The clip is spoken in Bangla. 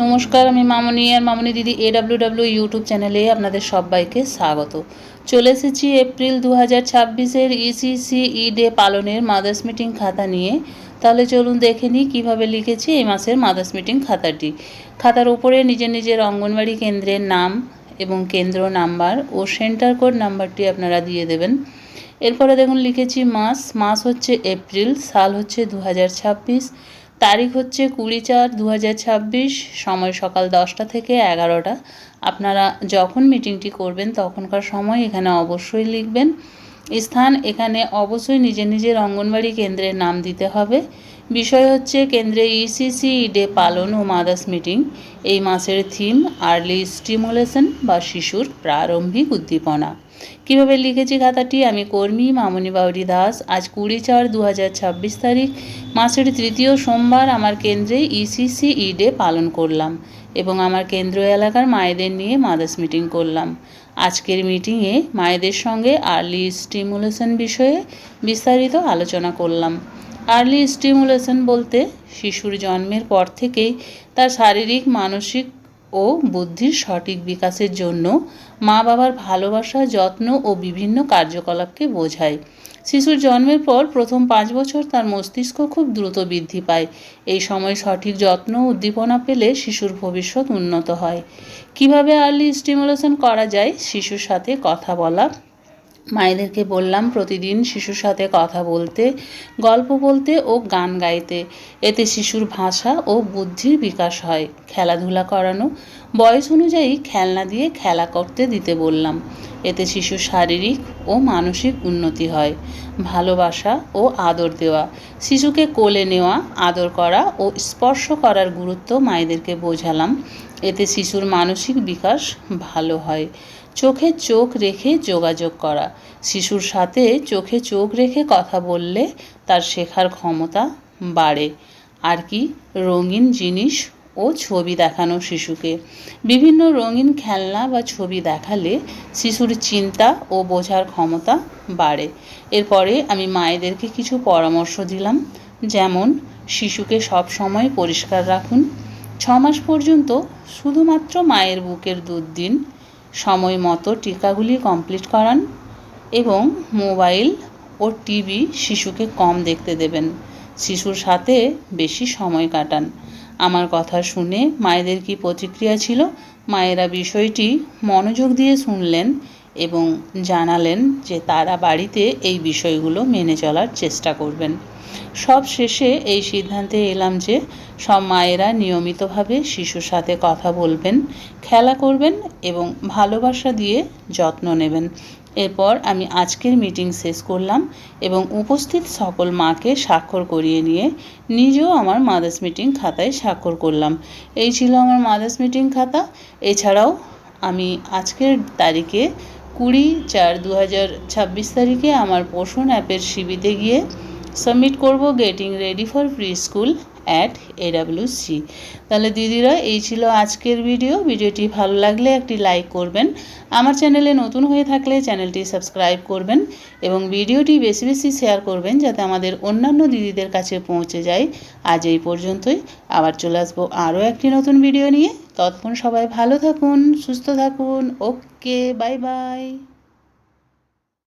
নমস্কার, আমি মামনি আর মামনি দিদি AWW ইউটিউব চ্যানেলে আপনাদের সবাইকে স্বাগত। চলে এসেছি এপ্রিল 2026-এর ECCE ডে পালনের মাদার্স মিটিং খাতা নিয়ে। তাহলে চলুন দেখে নিই কীভাবে লিখেছি এই মাসের মাদার্স মিটিং খাতাটি। খাতার উপরে নিজের নিজের অঙ্গনওয়াড়ি কেন্দ্রের নাম এবং কেন্দ্র নাম্বার ও সেন্টার কোড নাম্বারটি আপনারা দিয়ে দেবেন। এরপরে দেখুন লিখেছি মাস হচ্ছে এপ্রিল, সাল হচ্ছে 2026, তারিখ হচ্ছে 20/4/2026, সময় সকাল 10টা থেকে 11টা। আপনারা যখন মিটিংটি করবেন তখনকার সময় এখানে অবশ্যই লিখবেন। স্থান এখানে অবশ্যই নিজের নিজের অঙ্গনওয়াড়ি কেন্দ্রের নাম দিতে হবে। বিষয় হচ্ছে কেন্দ্রে ECCE ডে পালন ও মাদার্স মিটিং। এই মাসের থিম আর্লি স্টিমুলেশন বা শিশুর প্রারম্ভিক উদ্দীপনা। কীভাবে লিখেছি খাতাটি? আমি কর্মী মামনি বাউরি দাস। আজ 20/4/2026 তারিখ, মাসের তৃতীয় সোমবার আমার কেন্দ্রে ECCE ডে পালন করলাম এবং আমার কেন্দ্র এলাকার মায়েদের নিয়ে মাদার্স মিটিং করলাম। আজকের মিটিংয়ে মায়েদের সঙ্গে আর্লি স্টিমুলেশন বিষয়ে বিস্তারিত আলোচনা করলাম। আর্লি স্টিমুলেশন বলতে শিশুর জন্মের পর থেকেই তার শারীরিক, মানসিক ও বুদ্ধির সঠিক বিকাশের জন্য মা বাবার ভালোবাসা, যত্ন ও বিভিন্ন কার্যকলাপকে বোঝায়। শিশুর জন্মের পর প্রথম 5 বছর তার মস্তিষ্ক খুব দ্রুত বৃদ্ধি পায়। এই সময় সঠিক যত্ন ও উদ্দীপনা পেলে শিশুর ভবিষ্যৎ উন্নত হয়। কিভাবে আর্লি স্টিমুলেশন করা যায়? শিশুর সাথে কথা বলা। মায়েদেরকে বললাম প্রতিদিন শিশুর সাথে কথা বলতে, গল্প বলতে ও গান গাইতে। এতে শিশুর ভাষা ও বুদ্ধির বিকাশ হয়। খেলাধুলা করানো, বয়স অনুযায়ী খেলনা দিয়ে খেলা করতে দিতে বললাম। এতে শিশুর শারীরিক ও মানসিক উন্নতি হয়। ভালোবাসা ও আদর দেওয়া, শিশুকে কোলে নেওয়া, আদর করা ও স্পর্শ করার গুরুত্ব মায়েদেরকে বোঝালাম। এতে শিশুর মানসিক বিকাশ ভালো হয়। চোখে চোখ রেখে যোগাযোগ করা, শিশুর সাথে চোখে চোখ রেখে কথা বললে তার শেখার ক্ষমতা বাড়ে। আর কি? রঙিন জিনিস ও ছবি দেখানো শিশুকে। বিভিন্ন রঙিন খেলনা বা ছবি দেখালে শিশুর চিন্তা ও বোঝার ক্ষমতা বাড়ে। এরপরে আমি মায়েদেরকে কিছু পরামর্শ দিলাম, যেমন শিশুকে সব সময় পরিষ্কার রাখুন, 6 মাস পর্যন্ত শুধুমাত্র মায়ের বুকের দুধ দিন, সময় মতো টিকাগুলি কমপ্লিট করান এবং মোবাইল ও টিভি শিশুকে কম দেখতে দেবেন। শিশুর সাথে বেশি সময় কাটান। আমার কথা শুনে মায়েদের কি প্রতিক্রিয়া ছিল? মায়েরা বিষয়টি মনোযোগ দিয়ে শুনলেন এবং জানালেন যে তারা বাড়িতে এই বিষয়গুলো মেনে চলার চেষ্টা করবেন। সব শেষে এই সিদ্ধান্তে এলাম যে সব মায়েরা নিয়মিতভাবে শিশুর সাথে কথা বলবেন, খেলা করবেন এবং ভালোবাসা দিয়ে যত্ন নেবেন। এরপর আমি আজকের মিটিং শেষ করলাম এবং উপস্থিত সকল মাকে স্বাক্ষর করিয়ে নিয়ে নিজেও আমার মাদার্স মিটিং খাতায় স্বাক্ষর করলাম। এই ছিল আমার মাদার্স মিটিং খাতা। এছাড়াও আমি আজকের তারিখে 20/4/2026 তারিখে আমার পোষণ অ্যাপের শিবিতে গিয়ে সাবমিট করব getting ready for pre school at AWC। তাহলে দিদিরা, এই ছিল আজকের ভিডিওটি ভালো লাগলে একটি লাইক করবেন, আমার চ্যানেলে নতুন হয়ে থাকলে চ্যানেলটি সাবস্ক্রাইব করবেন এবং ভিডিওটি বেশি বেশি শেয়ার করবেন যাতে আমাদের অন্যান্য দিদিদের কাছে পৌঁছে যায়। আজ এই পর্যন্তই, আবার চলে আসবো আরও একটি নতুন ভিডিও নিয়ে। ততক্ষণ সবাই ভালো থাকুন, সুস্থ থাকুন। ওকে, বাই বাই।